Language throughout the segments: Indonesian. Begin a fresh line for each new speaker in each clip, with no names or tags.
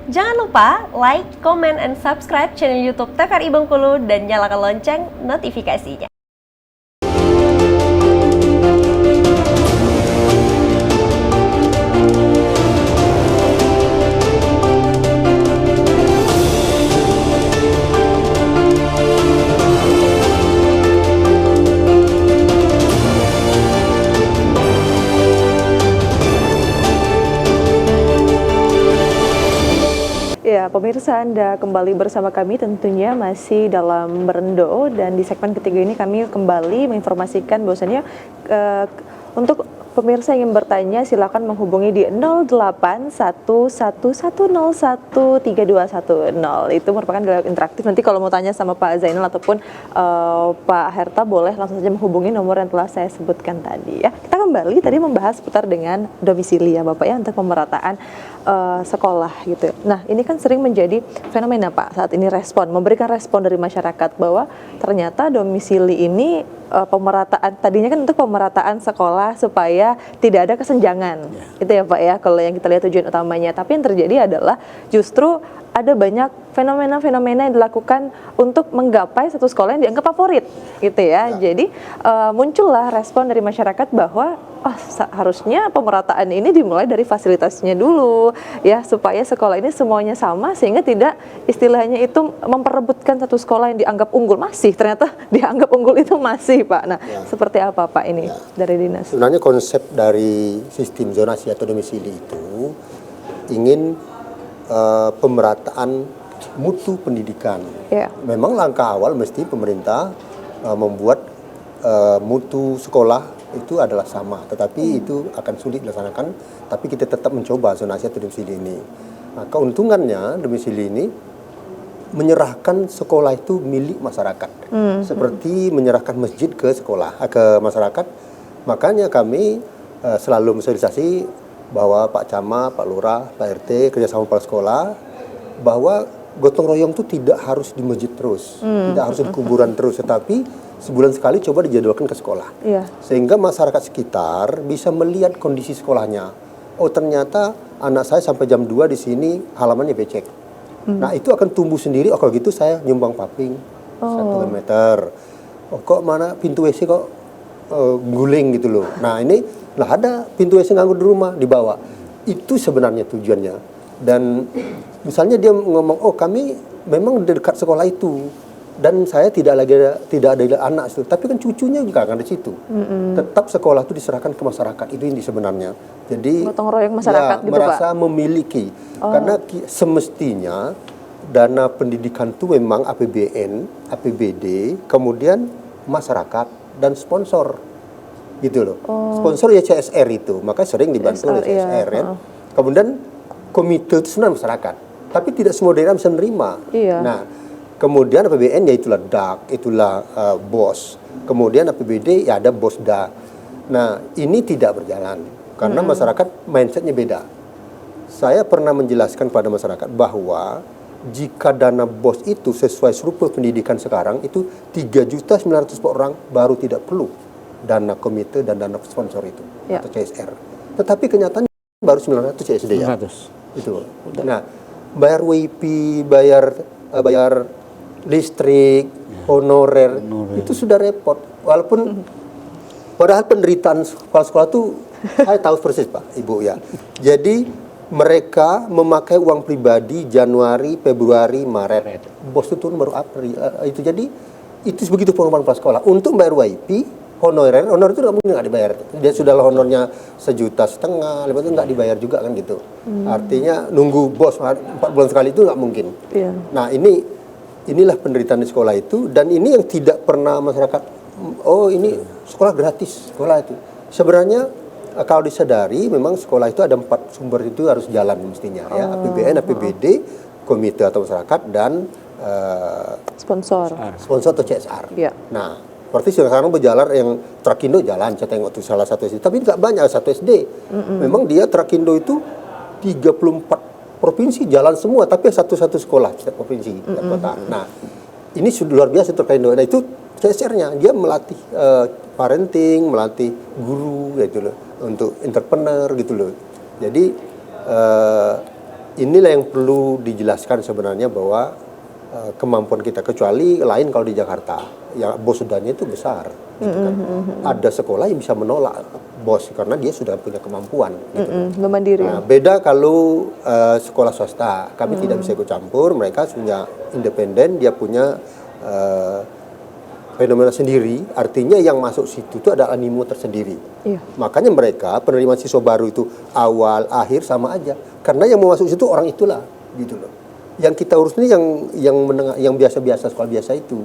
Jangan lupa like, comment, and subscribe channel YouTube TVRI Bengkulu dan nyalakan lonceng notifikasinya.
Ya, pemirsa, Anda kembali bersama kami tentunya masih dalam Berendo, dan di segmen ketiga ini kami kembali menginformasikan bahwasannya untuk pemirsa yang ingin bertanya silakan menghubungi di 081111013210. Itu merupakan dialog interaktif. Nanti kalau mau tanya sama Pak Zainal ataupun Pak Herta boleh langsung saja menghubungi nomor yang telah saya sebutkan tadi ya. Kita kembali tadi membahas seputar dengan domisili ya Bapak ya, untuk pemerataan sekolah gitu. Nah, ini kan sering menjadi fenomena Pak saat ini, memberikan respon dari masyarakat bahwa ternyata domisili ini pemerataan, tadinya kan untuk pemerataan sekolah supaya tidak ada kesenjangan. Itu ya Pak ya, kalau yang kita lihat tujuan utamanya. Tapi yang terjadi adalah justru ada banyak fenomena-fenomena yang dilakukan untuk menggapai satu sekolah yang dianggap favorit gitu ya. Jadi muncullah respon dari masyarakat bahwa harusnya pemerataan ini dimulai dari fasilitasnya dulu ya, supaya sekolah ini semuanya sama sehingga tidak istilahnya itu memperebutkan satu sekolah yang dianggap unggul. Masih ternyata dianggap unggul itu masih Pak. Nah seperti apa Pak ini dari dinas?
Sebenarnya konsep dari sistem zonasi atau domisili itu ingin pemerataan mutu pendidikan. Memang langkah awal mesti pemerintah membuat mutu sekolah itu adalah sama, tetapi itu akan sulit dilaksanakan. Tapi kita tetap mencoba zonasi atau domisili ini. Nah, keuntungannya domisili ini menyerahkan sekolah itu milik masyarakat, seperti menyerahkan masjid ke sekolah, ke masyarakat. Makanya kami selalu sosialisasi bahwa Pak Camat, Pak Lurah, Pak RT kerjasama kepala sekolah bahwa gotong royong itu tidak harus di masjid terus, tidak harus di kuburan terus, tetapi sebulan sekali coba dijadwalkan ke sekolah, sehingga masyarakat sekitar bisa melihat kondisi sekolahnya. Oh ternyata anak saya sampai jam 2 di sini halamannya becek. Nah itu akan tumbuh sendiri. Oh kalau gitu saya nyumbang paping 1 meter. Oh kok mana pintu WC kok guling gitu loh. Nah ini ada pintu WC nganggur di rumah, dibawa. Itu sebenarnya tujuannya. Dan misalnya dia ngomong, oh kami memang dekat sekolah itu dan saya tidak ada anak itu, tapi kan cucunya juga kan di situ. Tetap sekolah itu diserahkan ke masyarakat. Itu ini sebenarnya. Jadi
gotong royong masyarakat gitu
merasa
Pak?
Memiliki. Karena semestinya dana pendidikan itu memang APBN, APBD, kemudian masyarakat dan sponsor. Gitu loh. Sponsor ya CSR itu, maka sering dibantu oleh CSR ya. Kemudian komite itu sebenarnya masyarakat, tapi tidak semua daerah bisa menerima. Nah, kemudian APBN ya itulah DAK, itulah BOS. Kemudian APBD ya ada BOSDA. Nah, ini tidak berjalan karena masyarakat mindsetnya beda. Saya pernah menjelaskan pada masyarakat bahwa jika dana BOS itu sesuai struktur pendidikan sekarang itu 3.900.000 per orang baru tidak perlu dana komite dan dana sponsor itu atau CSR. Tetapi kenyataannya baru 900 CSD ya. 900. Itu. Nah, bayar WIP, bayar listrik, honorer, itu sudah repot. Walaupun padahal penderitaan sekolah itu saya tahu persis Pak, Ibu ya. Jadi mereka memakai uang pribadi Januari, Februari, Maret. BOS itu turun baru April. Itu jadi itu begitu pengumuman kepala sekolah. Untuk bayar WIP, honor itu nggak mungkin nggak dibayar. Dia sudah honornya 1,5 juta, lepas itu nggak dibayar juga kan gitu. Artinya nunggu bos 4 bulan sekali itu nggak mungkin. Nah inilah penderitaan di sekolah itu, dan ini yang tidak pernah masyarakat. Oh ini sekolah gratis sekolah itu. Sebenarnya kalau disadari memang sekolah itu ada 4 sumber itu harus jalan mestinya ya, APBN, APBD, komite atau masyarakat dan sponsor atau CSR. Nah seperti sekarang berjalan yang Trakindo jalan, saya tengok itu salah satu SD, tapi nggak banyak, satu SD. Memang dia Trakindo itu 34 provinsi jalan semua, tapi satu-satu sekolah setiap provinsi, setiap kota. Nah, ini sudah luar biasa Trakindo. Nah, itu CSR-nya, dia melatih parenting, melatih guru gitu loh, untuk entrepreneur gitu loh. Jadi inilah yang perlu dijelaskan sebenarnya bahwa kemampuan kita, kecuali lain kalau di Jakarta ya bos sudahnya itu besar gitu kan. Ada sekolah yang bisa menolak bos karena dia sudah punya kemampuan gitu.
Mandiri.
Nah, beda kalau sekolah swasta, kami tidak bisa ikut campur, mereka punya independen, dia punya fenomena sendiri, artinya yang masuk situ itu ada animo tersendiri.
Iya.
Makanya mereka penerimaan siswa baru itu awal, akhir sama aja. Karena yang mau masuk situ orang itulah, gitu loh. Yang kita urus ini yang menengah, yang biasa-biasa, sekolah biasa itu,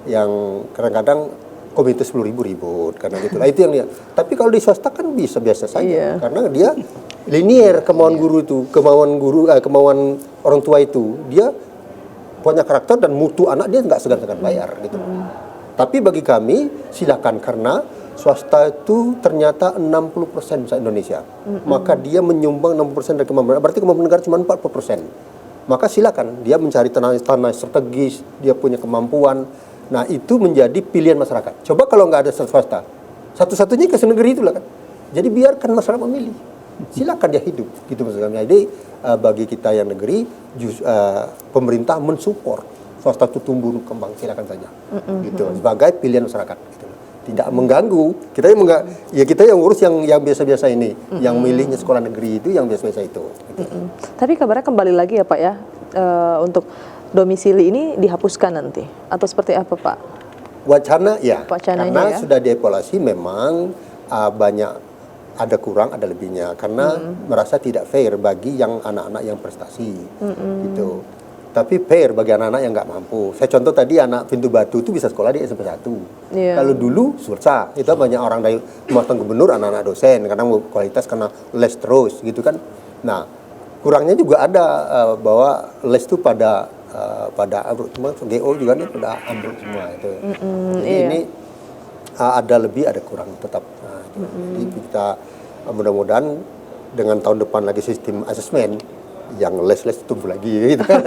yang kadang-kadang komite 10.000 ribut karena gitu lah. Itu yang dia. Tapi kalau di swasta kan bisa biasa saja, karena dia linier kemauan guru itu, kemauan orang tua itu, dia punya karakter dan mutu anak dia nggak segan-segan bayar gitu. Tapi bagi kami silakan, karena swasta itu ternyata 60% se-Indonesia. Maka dia menyumbang 60% dari kemampuan. Berarti kemampuan negara cuma 40%. Maka silakan dia mencari tanah strategis, dia punya kemampuan. Nah, itu menjadi pilihan masyarakat. Coba kalau nggak ada swasta, satu-satunya ke negeri itulah kan. Jadi biarkan masyarakat memilih. Silakan dia hidup, gitu maksud kami. Jadi bagi kita yang negeri, pemerintah mensupport swasta itu tumbuh kembang, silakan saja, gitu. Sebagai pilihan masyarakat, gitu. Tidak mengganggu. Kita yang urus yang biasa-biasa ini, yang milihnya sekolah negeri itu yang biasa-biasa itu. Gitu.
Tapi kabarnya kembali lagi ya Pak ya, untuk domisili ini dihapuskan nanti atau seperti apa Pak?
Wacana ya, karena
ya?
sudah dievaluasi memang banyak, ada kurang ada lebihnya, karena merasa tidak fair bagi yang anak-anak yang prestasi, gitu. Tapi fair bagi anak-anak yang nggak mampu. Saya contoh tadi anak Pintu Batu itu bisa sekolah di SMP 1. Kalau dulu susah, itu banyak orang dari mantan gubernur, anak-anak dosen, karena kualitas karena les terus, gitu kan. Nah, kurangnya juga ada bahwa les itu pada ambruk semua, GO juga nih pada ambruk semua itu. Jadi ini ada lebih ada kurang tetap. Nah, jadi kita mudah-mudahan dengan tahun depan lagi sistem asesmen, yang les-les tumbuh lagi gitu kan.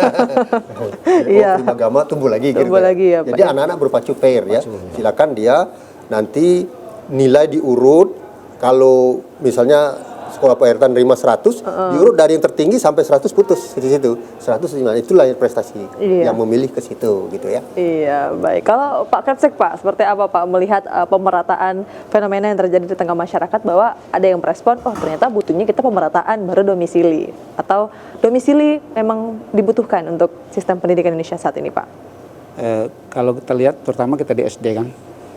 Agama tumbuh lagi gitu.
Lagi ya,
jadi anak-anak berpacu fair ya. Silakan dia nanti nilai diurut, kalau misalnya sekolah Pak Herta nerima 100, diurut dari yang tertinggi sampai 100 putus di situ. 100 itulah prestasi yang memilih ke situ gitu ya.
Iya, baik. Kalau Pak Kepsek Pak, seperti apa Pak melihat pemerataan fenomena yang terjadi di tengah masyarakat, bahwa ada yang merespon, oh ternyata butuhnya kita pemerataan baru domisili, atau domisili memang dibutuhkan untuk sistem pendidikan Indonesia saat ini Pak?
Kalau kita lihat terutama kita di SD kan.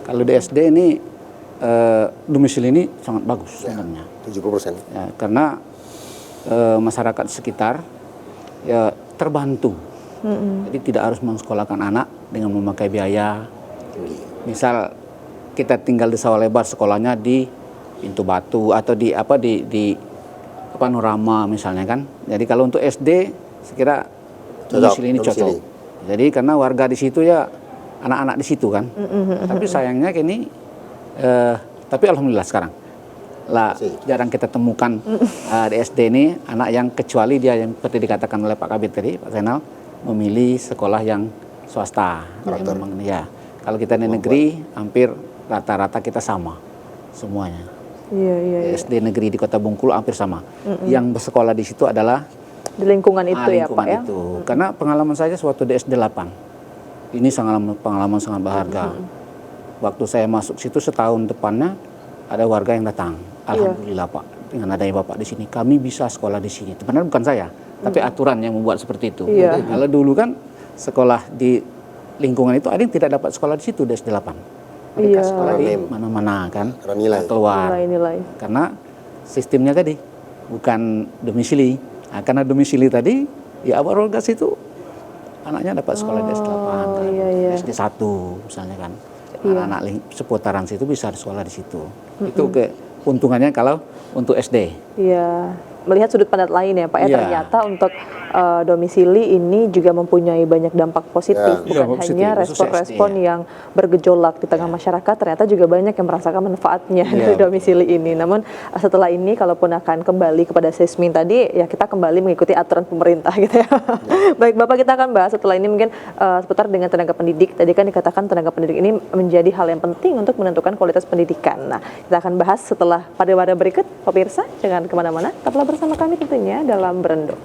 Kalau di SD ini domisili ini sangat bagus sebenarnya.
70%.
Ya, karena masyarakat sekitar ya terbantu. Jadi tidak harus mensekolahkan anak dengan memakai biaya. Misal kita tinggal di Sawah Lebar, sekolahnya di Pintu Batu atau di Panorama misalnya kan. Jadi kalau untuk SD sekira domisili ini cocok. Jadi karena warga di situ ya anak-anak di situ kan. Tapi sayangnya kini tapi alhamdulillah sekarang jarang kita temukan di SD ini anak yang, kecuali dia yang seperti dikatakan oleh Pak Kabit tadi, Pak Zainal, memilih sekolah yang swasta. Memang, ya. Kalau kita di negeri hampir rata-rata kita sama semuanya. SD negeri di Kota Bengkulu hampir sama. Yang bersekolah di situ adalah
di lingkungan itu ya Pak ya.
Karena pengalaman saya suatu di SD 8. Ini pengalaman sangat berharga. Waktu saya masuk situ setahun depannya ada warga yang datang. Alhamdulillah Pak, dengan adanya Bapak di sini kami bisa sekolah di sini. Sebenarnya bukan saya, tapi aturan yang membuat seperti itu. Kalau dulu kan sekolah di lingkungan itu ada yang tidak dapat sekolah di situ di SD 8. Mereka sekolah di mana-mana kan, keluar. Nilai. Karena sistemnya tadi bukan domisili. Nah, karena domisili tadi ya warga situ anaknya dapat sekolah di SD 8, SD 1 misalnya kan. Anak-anak seputaran situ bisa sekolah di situ. Itu keuntungannya kalau untuk SD. Iya.
Melihat sudut pandang lain ya Pak ya, ternyata untuk domisili ini juga mempunyai banyak dampak positif, bukan hanya respon-respon yang bergejolak di tengah masyarakat, ternyata juga banyak yang merasakan manfaatnya dari domisili ini. Namun setelah ini kalaupun akan kembali kepada Sesmin tadi, ya kita kembali mengikuti aturan pemerintah gitu ya. Baik Bapak, kita akan bahas setelah ini mungkin seputar dengan tenaga pendidik. Tadi kan dikatakan tenaga pendidik ini menjadi hal yang penting untuk menentukan kualitas pendidikan. Nah, kita akan bahas setelah pada berikut. Pemirsa, jangan kemana-mana, tetaplah bersama kami tentunya dalam Berendo.